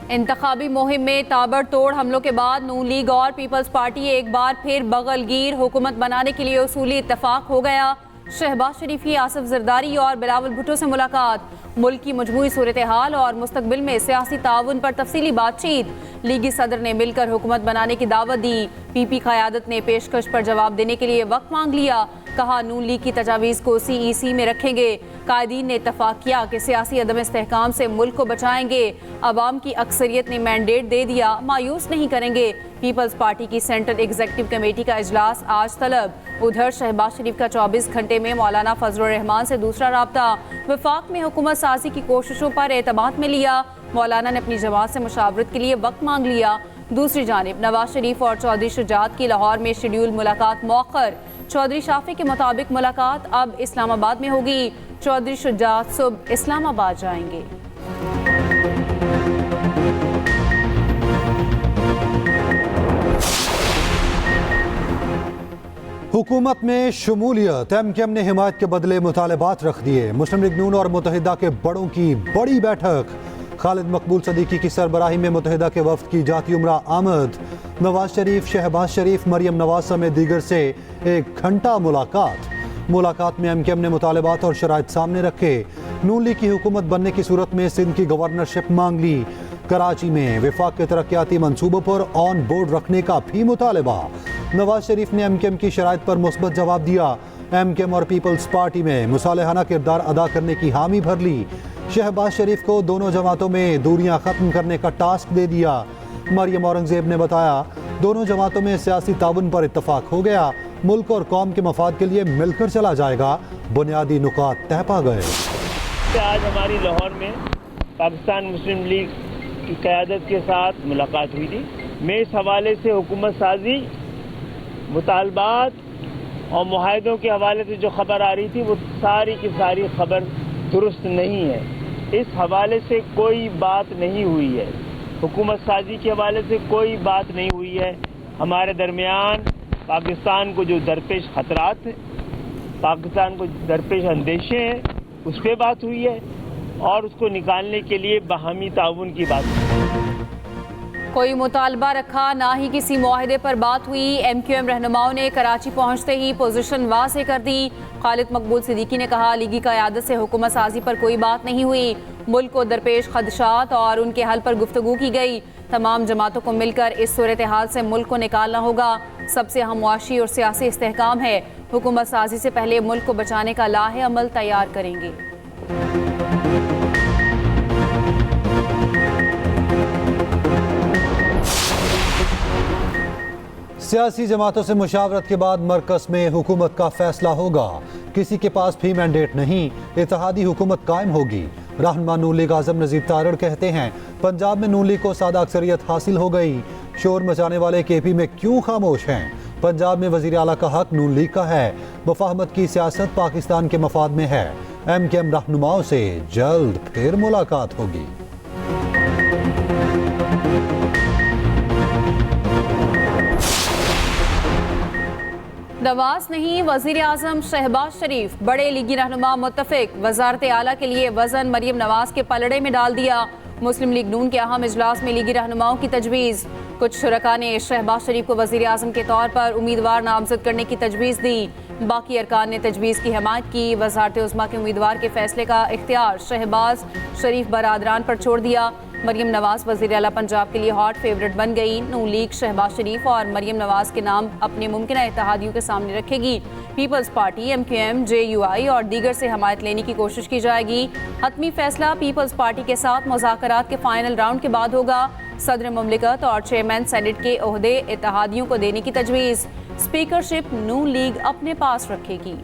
इंतखाबी मुहिम में ताबड़तोड़ हमलों के बाद नून लीग और पीपल्स पार्टी एक बार फिर बगलगीर हुकूमत बनाने के लिए उसूली इत्तफाक हो गया। शहबाज शरीफ की आसिफ जरदारी और बिलावल भुट्टो से मुलाकात, मुल्क की मजमूई सूरत हाल और मुस्तकबिल में सियासी ताउन पर तफसीली बातचीत। लीगी सदर ने मिलकर हुकूमत बनाने की दावत दी। पीपी क़यादत ने पेशकश पर जवाब देने के लिए वक्त मांग लिया। कहा नून लीग की तजावीज़ को CEC में रखेंगे। कायदीन ने इत्तफाक किया कि सियासी अदम इस्तेहकाम से मुल्क को बचाएंगे। अवाम की अक्सरियत ने मैंडेट दे दिया, मायूस नहीं करेंगे। पीपल्स पार्टी की सेंट्रल एग्जीक्यूटिव कमेटी का इजलास आज तलब। उधर शहबाज शरीफ का 24 घंटे में मौलाना फजलुर रहमान से दूसरा राब्ता। वफाक में हुकूमत साजी की कोशिशों पर एतमाद में लिया। मौलाना ने अपनी जमात से मुशावरत के लिए वक्त मांग लिया। दूसरी जानिब नवाज शरीफ और चौधरी शुजात की लाहौर में शेड्यूल मुलाकात मौखर। चौधरी शाफी के मुताबिक मुलाकात अब इस्लामाबाद में होगी। चौधरी शुजात सुबह इस्लामाबाद जाएंगे। हुकूमत में शमूलियत, MKM ने हिमायत के बदले मुतालबात रख दिए। मुस्लिम लीग नून और मुत्तहिदा के बड़ों की बड़ी बैठक। खालिद मकबूल सदीकी की सरबराही में मुत्तहिदा के वफ्द की जाती उमरा आमद। नवाज शरीफ, शहबाज शरीफ, मरियम नवाज समेत दीगर से 1 घंटा मुलाकात में MKM ने मुतालबात और शराइत सामने रखे। नून लीग की हुकूमत बनने की सूरत में सिंध की गवर्नरशिप मांग ली। कराची में वफाक के तरक्याती मनसूबों पर ऑन बोर्ड रखने का भी मुतालबा। नवाज शरीफ ने MKM की शराइत पर मुस्बत जवाब दिया। MKM और पीपल्स पार्टी में मुसालहाना किरदार अदा करने की हामी भर ली। शहबाज शरीफ को दोनों जमातों में दूरियां खत्म करने का टास्क दे दिया। मरियम औरंगजेब ने बताया दोनों जमातों में सियासी ताउन पर इत्तफाक हो गया। मुल्क और कौम के मफाद के लिए मिलकर चला जाएगा। बुनियादी नुकात तय पा गए। आज हमारी लाहौर में पाकिस्तान मुस्लिम लीग की क़यादत के साथ मुलाकात हुई थी। मैं इस हवाले से हुकूमत साजी, मुतालबात और मुआहदों के हवाले से जो खबर आ रही थी वो सारी की सारी खबर दुरुस्त नहीं है। इस हवाले से कोई बात नहीं हुई है। हुकूमत साजी के हवाले से कोई बात नहीं हुई है। हमारे दरमियान पाकिस्तान को जो दरपेश खतरात हैं, पाकिस्तान को दरपेश अंदेशे हैं, उस पर बात हुई है और उसको निकालने के लिए बाहमी ताउन की बात हुई है। कोई मुतालबा रखा ना ही किसी मुआहदे पर बात हुई। MQM रहनुमाओं ने कराची पहुंचते ही पोजीशन वाज़ेह कर दी। खालिद मकबूल सिद्दीकी ने कहा लीगी क़यादत से हुकूमत साजी पर कोई बात नहीं हुई। मुल्क को दरपेश खदशात और उनके हल पर गुफ्तगू की गई। तमाम जमातों को मिलकर इस सूरत हाल से मुल्क को निकालना होगा। सबसे अहम मुआशी और सियासी इस्तेहकाम है। हुकूमत साजी से पहले मुल्क को बचाने का लाहे अमल तैयार करेंगे। सियासी जमातों से मुशावरत के बाद मरकज में हुकूमत का फैसला होगा। किसी के पास भी मैंडेट नहीं, इत्तेहादी हुकूमत कायम होगी। रहनुमा नून लीग आज़म नज़ीर तारड़ कहते हैं पंजाब में नून लीग को सादा अक्सरियत हासिल हो गई। शोर मचाने वाले KP में क्यों खामोश हैं? पंजाब में वज़ीर आला का हक नून लीग का है। मुफाहमत की सियासत पाकिस्तान के मफाद में है। MKM रहनुमाओं से जल्द फिर मुलाकात होगी। नवाज नहीं, वज़ीर आज़म शहबाज शरीफ, बड़े लीगी रहनुमा मुत्तफिक। वज़ारत आला के लिए वज़न मरियम नवाज के पलड़े में डाल दिया। मुस्लिम लीग नून के अहम इजलास में लीगी रहनुमाओं की तजवीज़। कुछ शुरका ने शहबाज शरीफ को वज़ीर आज़म के तौर पर उम्मीदवार नामज़द करने की तजवीज़ दी। बाकी अरकान ने तजवीज़ की हिमायत की। वज़ारत उज़्मा के उम्मीदवार के फैसले का इख्तियार शहबाज शरीफ बरादरान पर छोड़ दिया। मरियम नवाज वज़ीर आला पंजाब के लिए हॉट फेवरेट बन गई। नून लीग शहबाज शरीफ और मरियम नवाज के नाम अपने मुमकिन इत्तेहादियों के सामने रखेगी। पीपल्स पार्टी, MQM, JUI और दीगर से हमायत लेने की कोशिश की जाएगी। हतमी फैसला पीपल्स पार्टी के साथ मुज़ाकरात के फाइनल राउंड के बाद होगा। सदर मुमलिकत और चेयरमैन सेनेट के ओहदे इत्तेहादियों को देने की तजवीज़। स्पीकरशिप नून लीग अपने पास रखेगी।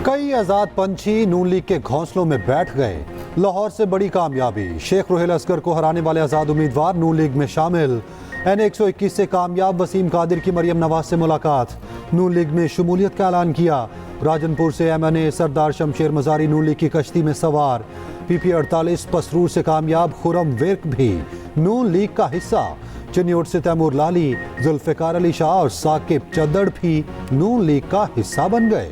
कई आज़ाद पंछी नून लीग के घोंसलों में बैठ गए। लाहौर से बड़ी कामयाबी, शेख रुहेल असगर को हराने वाले आज़ाद उम्मीदवार नून लीग में शामिल। N121 से कामयाब वसीम कादिर की मरियम नवाज से मुलाकात। नून लीग में शमूलियत का ऐलान किया। राजनपुर से MNA सरदार शमशेर मजारी नून लीग की कश्ती में सवार। PP 48 पसरूर से कामयाब खुरम विर्क भी नून लीग का हिस्सा। चिन्योट से तैमूर लाली, जुल्फ़िकार अली शाह और साकिब चद्दड़ भी नून लीग का हिस्सा बन गए।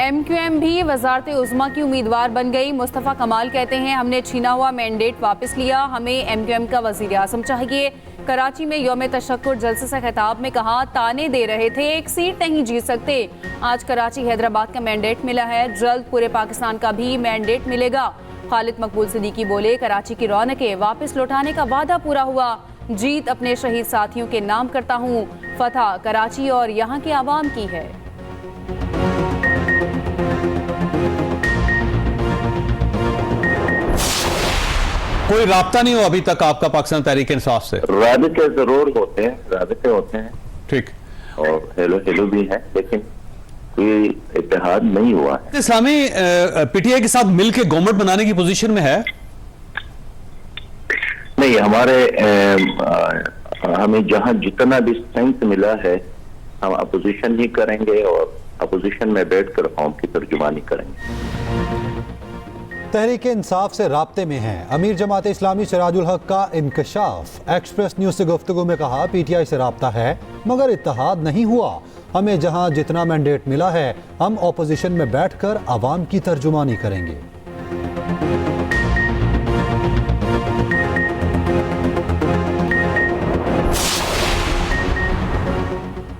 MQM भी वजारत उज़्मा की उम्मीदवार बन गई। मुस्तफ़ा कमाल कहते हैं हमने छीना हुआ मैंडेट वापस लिया, हमें MQM का वज़ीर आज़म चाहिए। कराची में यौम तशक्कुर जलसे से खिताब में कहा ताने दे रहे थे एक सीट नहीं जीत सकते, आज कराची हैदराबाद का मैंडेट मिला है, जल्द पूरे पाकिस्तान का भी मैंडेट मिलेगा। खालिद मकबूल सिद्दीकी बोले कराची की रौनकें वापस लौटाने का वादा पूरा हुआ, जीत अपने शहीद साथियों के नाम करता हूँ, फतह कराची और यहाँ की आवाम की है। कोई राब्ता नहीं हो अभी तक आपका पाकिस्तान तहरीक इंसाफ से? राबिते जरूर होते हैं, राबिते होते हैं, ठीक, और हेलो भी है, लेकिन कोई इत्तेहाद नहीं हुआ है। इस्लामी PTI के साथ मिलकर गवर्नमेंट बनाने की पोजीशन में है? नहीं, हमें जहां जितना भी स्ट्रेंथ मिला है हम अपोजिशन ही करेंगे और अपोजिशन में बैठकर कौम की तर्जुमानी करेंगे। तहरीक इंसाफ से राब्ते में हैं। अमीर जमात इस्लामी सिराजुल हक का इंकशाफ। एक्सप्रेस न्यूज से गुफ्तगू में कहा PTI से राब्ता है मगर इत्तेहाद नहीं हुआ, हमें जहां जितना मैंडेट मिला है हम ऑपोजिशन में बैठकर आवाम की तर्जुमानी करेंगे।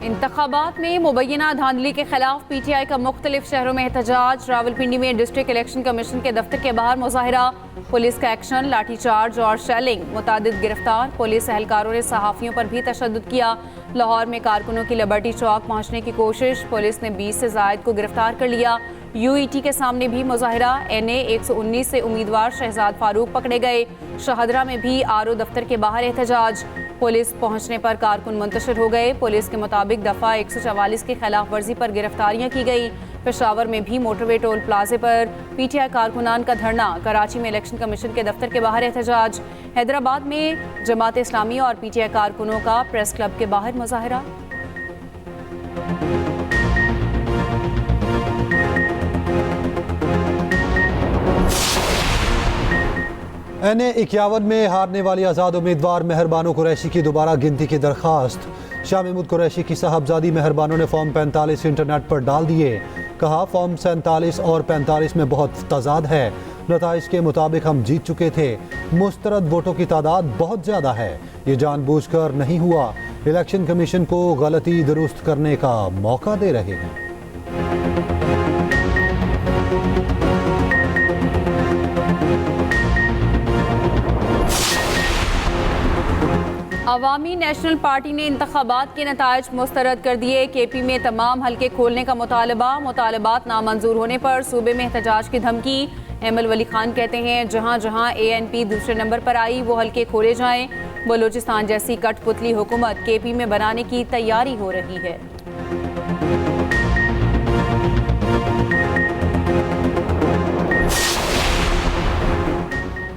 इंतखाबात में मुबैना धांधली के खिलाफ PTI का मुख्तलिफ शहरों में एहतजाज। रावलपिंडी में डिस्ट्रिक्ट इलेक्शन कमीशन के दफ्तर के बाहर मुजाहिरा, पुलिस का एक्शन, लाठीचार्ज और शेलिंग, मुतादिद गिरफ्तार। पुलिस एहलकारों ने सहाफ़ियों पर भी तशद्दुद किया। लाहौर में कारकुनों की लिबर्टी चौक पहुंचने की कोशिश, पुलिस ने 20 से ज़ायद को गिरफ्तार कर लिया। UET के सामने भी मुजाहिरा, NA 119 से उम्मीदवार शहजाद फारूक पकड़े गए। शहदरा में भी RO दफ्तर के बाहर एहतजाज, पुलिस पहुंचने पर कारकुन मुंतशिर हो गए। पुलिस के मुताबिक दफ़ा 144 की खिलाफ वर्जी पर गिरफ्तारियां की गई। पेशावर में भी मोटरवे टोल प्लाजे पर PTI कारकुनान का धरना। कराची में इलेक्शन कमीशन के दफ्तर के बाहर एहतजाज। हैदराबाद में जमात इस्लामी और PTI कारकुनों का प्रेस क्लब के बाहर मुजाहिरा। NA 51 में हारने वाली आज़ाद उम्मीदवार मेहरबानो कुरैशी की दोबारा गिनती की दरख्वास्त। शाह महमूद कुरैशी की साहबजादी मेहरबानो ने फॉर्म 45 इंटरनेट पर डाल दिए। कहा फॉर्म 47 और 45 में बहुत तजाद है, नताइज के मुताबिक हम जीत चुके थे, मुस्तरद वोटों की तादाद बहुत ज़्यादा है, ये जानबूझकर नहीं हुआ, इलेक्शन कमीशन को गलती दुरुस्त करने का मौका दे रहे हैं। अवामी नेशनल पार्टी ने इंतखाबात के नताइज मुस्तरद कर दिए। KP में तमाम हल्के खोलने का मुतालबात नामंजूर होने पर सूबे में एहतजाज की धमकी। एमल वली खान कहते हैं जहां जहां ANP दूसरे नंबर पर आई वो हल्के खोले जाएं। बलूचिस्तान जैसी कठपुतली हुकूमत KP में बनाने की तैयारी हो रही है।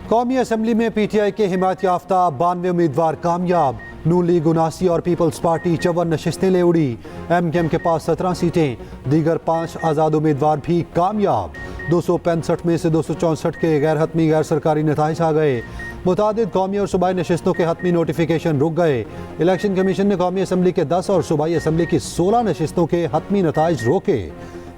कौमी असम्बली में PTI के हिमायत याफ्ता 92 उम्मीदवार कामयाब। नून लीग 79 और पीपल्स पार्टी 54 नशिस्तें ले उड़ी। MKM के पास 17 सीटें, दीगर 5 आज़ाद उम्मीदवार भी कामयाब। 265 में से 264 के गैर हतमी गैर सरकारी नताइज आ गए। मुतादिद कौमी और सूबाई नशिस्तों के हतमी नोटिफिकेशन रुक गए। इलेक्शन कमीशन ने कौमी असम्बली के 10 और सूबाई असम्बली की 16 नशिस्तों के हतमी नताइज रोके।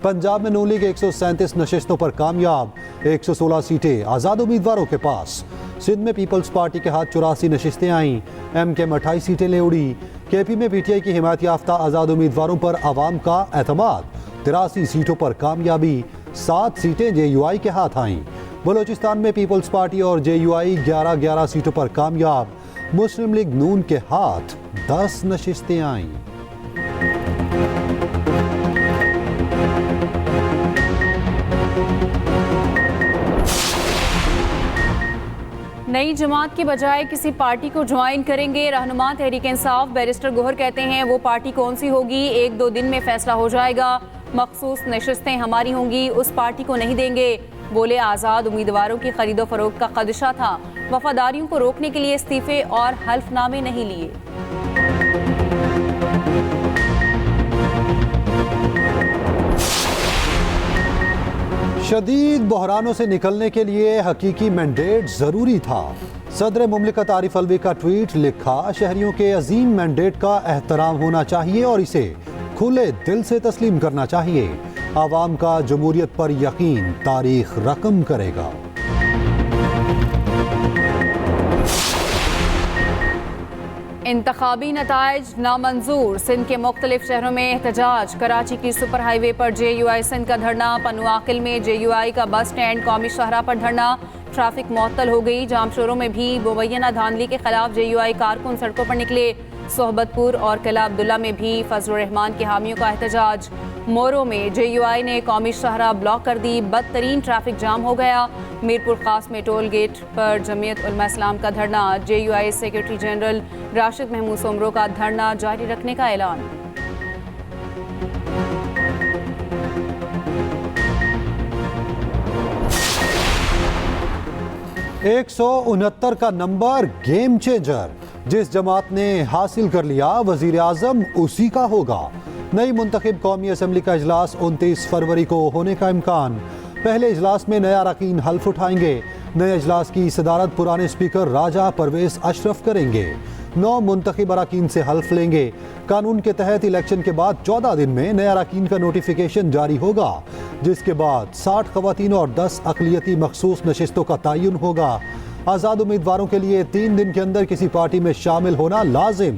पंजाब में नून लीग 137 नशिस्तों पर कामयाब, 116 सीटें आज़ाद उम्मीदवारों के पास। सिंध में पीपल्स पार्टी के हाथ 84 नशिस्तें आईं, MKM 28 सीटें ले उड़ी। KP में PTI की हिमायत याफ्ता आज़ाद उम्मीदवारों पर आवाम का एतमाद, 83 सीटों पर कामयाबी, 7 सीटें JUI के हाथ आईं। बलूचिस्तान में पीपल्स पार्टी और JUI 11-11 सीटों पर कामयाब। मुस्लिम लीग नून के हाथ 10 नशिस्तें आईं। नई जमात के बजाय किसी पार्टी को ज्वाइन करेंगे। रहनुमा तहरीक इंसाफ बैरिस्टर गोहर कहते हैं वो पार्टी कौन सी होगी 1-2 दिन में फैसला हो जाएगा। मखसूस नशिस्तें हमारी होंगी, उस पार्टी को नहीं देंगे। बोले आज़ाद उम्मीदवारों की खरीदो फरोख्त का खदशा था, वफादारियों को रोकने के लिए इस्तीफे और हल्फनामे नहीं लिए। शदीद बहरानों से निकलने के लिए हकीकी मैंडेट जरूरी था। सदर मुमलिकत आरिफ अलवी का ट्वीट, लिखा शहरियों के अजीम मैंडेट का एहतराम होना चाहिए और इसे खुले दिल से तस्लीम करना चाहिए। आवाम का जमहूरियत पर यकीन तारीख रकम करेगा। इंतखाबी नताइज नामंजूर, सिंध के मुख्तलिफ शहरों में एहतजाज। कराची की सुपर हाईवे पर JUI सिंध का धरना, पनुआकिल में JUI का बस स्टैंड, कौमी शाहराह पर धरना। ट्रैफिक मुअत्तल हो गई। जाम शोरों में भी मुबैना धांधली के खिलाफ JUI कारकुन सड़कों पर निकले। सोहबतपुर और किला अब्दुल्ला में भी फजलुर रहमान के हामियों का एहतजाज। मोरो में JUI ने कौमी शाहराह ब्लॉक कर दी, बदतरीन ट्रैफिक जाम हो गया। मीरपुर खास में टोल गेट पर जमीयत उलमा इस्लाम का धरना। JUI secretary general Rashid Mahmood Soomro का धरना जारी रखने का ऐलान। एक 169 का नंबर गेम चेंजर, जिस जमात ने हासिल कर लिया वजीर आजम उसी का होगा। नई मुंतखब कौमी असम्बली का इजलास 29 फरवरी को होने का इम्कान। पहले इजलास में नया अरकान हल्फ उठाएंगे। नए इजलास की सदारत पुराने स्पीकर राजा परवेज अशरफ करेंगे। 9 मुंतखब अरकान से हल्फ लेंगे। कानून के तहत इलेक्शन के बाद 14 दिन में नए अरकान का नोटिफिकेशन जारी होगा, जिसके बाद 60 खवातीन और 10 अक़लियती मखसूस नशिस्तों का तयन होगा। आज़ाद उम्मीदवारों के लिए 3 दिन के अंदर किसी पार्टी में शामिल होना लाजिम।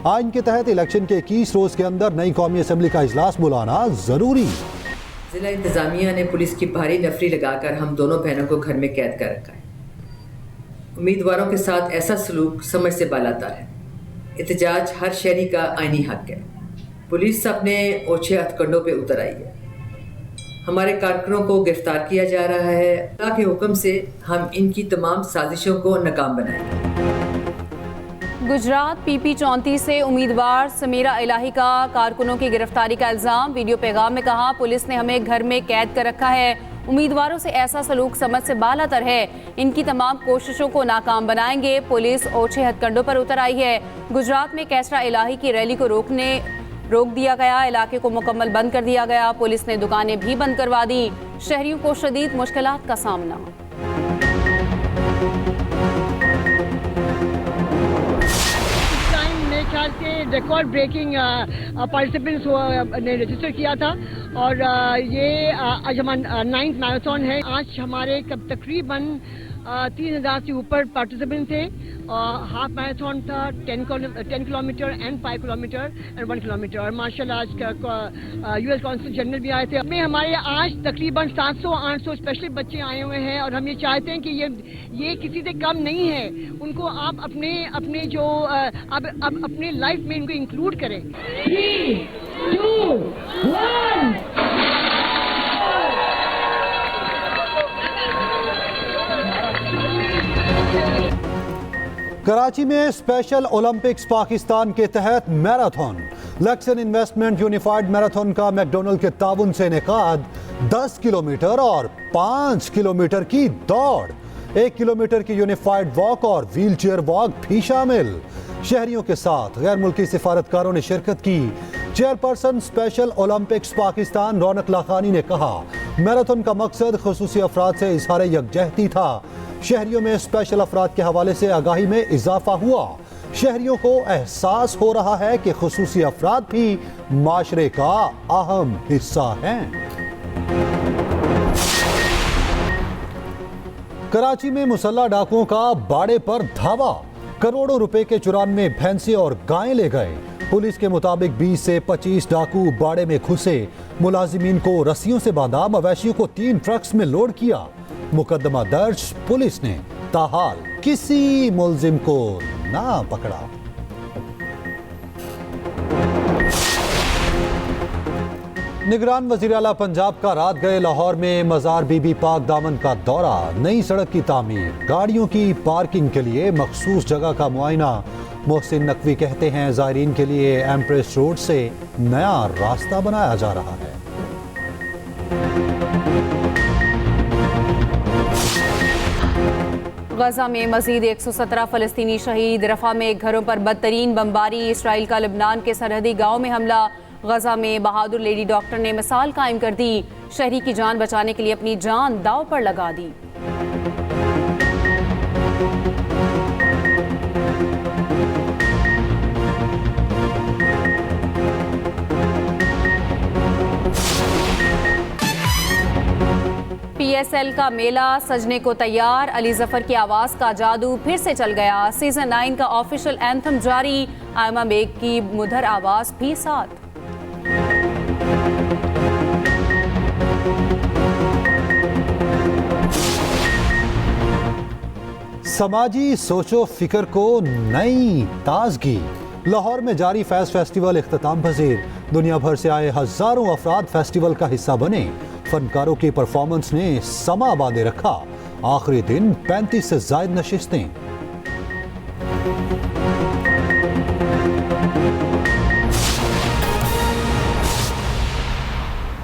आइन के तहत इलेक्शन के 21 रोज के अंदर नई कौमी असम्बली का इजलास बुलाना जरूरी। जिला इंतजामिया ने पुलिस की भारी नफरी लगाकर हम दोनों बहनों को घर में कैद कर रखा है। उम्मीदवारों के साथ ऐसा सलूक समझ से बालातर है। एहतजाज हर शहरी का आईनी हक है। पुलिस अपने ओछे हथकंडों पे उतर आई है। हमारे कारकुनों को गिरफ्तार किया जा रहा है। अल्लाह के हुक्म से हम इनकी तमाम साजिशों को नाकाम बनाएंगे। गुजरात PP 34 से उम्मीदवार समीरा इलाही का कारकुनों की गिरफ्तारी का इल्जाम। वीडियो पैगाम में कहा, पुलिस ने हमें घर में कैद कर रखा है। उम्मीदवारों से ऐसा सलूक समझ से बालातर है। इनकी तमाम कोशिशों को नाकाम बनाएंगे। पुलिस ओछे हथकंडों पर उतर आई है। गुजरात में कैसरा इलाही की रैली को रोक दिया गया। इलाके को मुकम्मल बंद कर दिया गया। पुलिस ने दुकानें भी बंद करवा दी। शहरियों को शदीद मुश्किलात का सामना। ख्याल से रिकॉर्ड ब्रेकिंग पार्टिसिपेंट्स ने रजिस्टर किया था और ये आज हमारा 9th मैराथन है। आज हमारे तकरीबन 3000 से ऊपर पार्टिसिपेंट थे। हाफ मैराथन था 10 kilometre and 5 kilometre and 1 kilometre. और माशाल्लाह आज US कौंसल जनरल भी आए थे। में हमारे आज तकरीबन 700-800 स्पेशल बच्चे आए हुए हैं और हम ये चाहते हैं कि ये किसी से कम नहीं है। उनको आप अपने जो अब अपने लाइफ में इनको इंक्लूड करें। 3, 2, 1 कराची में स्पेशल ओलंपिक्स पाकिस्तान के तहत marathon. Luxon investment unified marathon का मैकडोनल्ड के ताउन से इनेकाद। 10 किलोमीटर और 5 किलोमीटर की दौड़, 1 किलोमीटर की यूनिफाइड वॉक और व्हील चेयर वॉक भी शामिल। शहरियों के साथ गैर मुल्की सिफारतकारों ने शिरकत की। चेयरपर्सन स्पेशल ओलंपिक्स पाकिस्तान रौनक लाखानी ने कहा, मैराथन का मकसद खुसूसी अफराद से इजहार यकजहती था। शहरियों में स्पेशल अफराद के हवाले से आगाही में इजाफा हुआ। शहरियों को एहसास हो रहा है कि खुसूसी अफराद भी माशरे का अहम हिस्सा हैं। कराची में मुसल्ला डाकुओं का बाड़े पर धावा। करोड़ों रुपए के 94 भैंसे और गायें ले गए। पुलिस के मुताबिक 20 से 25 डाकू बाड़े में घुसे। मुलाजिमीन को रस्सियों से बांधा, मवेशियों को 3 ट्रक्स में लोड किया। मुकदमा दर्ज, पुलिस ने ताहाल किसी मुलजिम को ना पकड़ा। निगरान वजीर आला पंजाब का रात गए लाहौर में मजार बीबी पाक दामन का दौरा। नई सड़क की तामीर, गाड़ियों की पार्किंग के लिए मखसूस जगह का मुआयना। मोहसिन नकवी कहते हैं, ज़ायरीन के लिए एम्प्रेस रोड से नया रास्ता बनाया जा रहा है। गजा में मजीद 117 फलस्तीनी शहीद। रफा में घरों पर बदतरीन बमबारी। इसराइल का लेबनान के सरहदी गांव में हमला। गजा में बहादुर लेडी डॉक्टर ने मिसाल कायम कर दी। शहरी की जान बचाने के लिए अपनी जान दांव पर लगा दी। PSL का मेला सजने को तैयार, अली जफर की आवाज का जादू फिर से चल गया। सीजन 9 का ऑफिशियल एंथम जारी, आयमा बेग की मुधर आवाज भी साथ। समाजी सोचो फिक्र को नई ताजगी। लाहौर में जारी फैज फेस्टिवल इख्तिताम पजीर, दुनिया भर से आए हजारों अफराद फेस्टिवल का हिस्सा बने। फनकारों की परफॉर्मेंस ने समा बांधे रखा। आखिरी दिन 35 से ज्यादा नशिस्तें।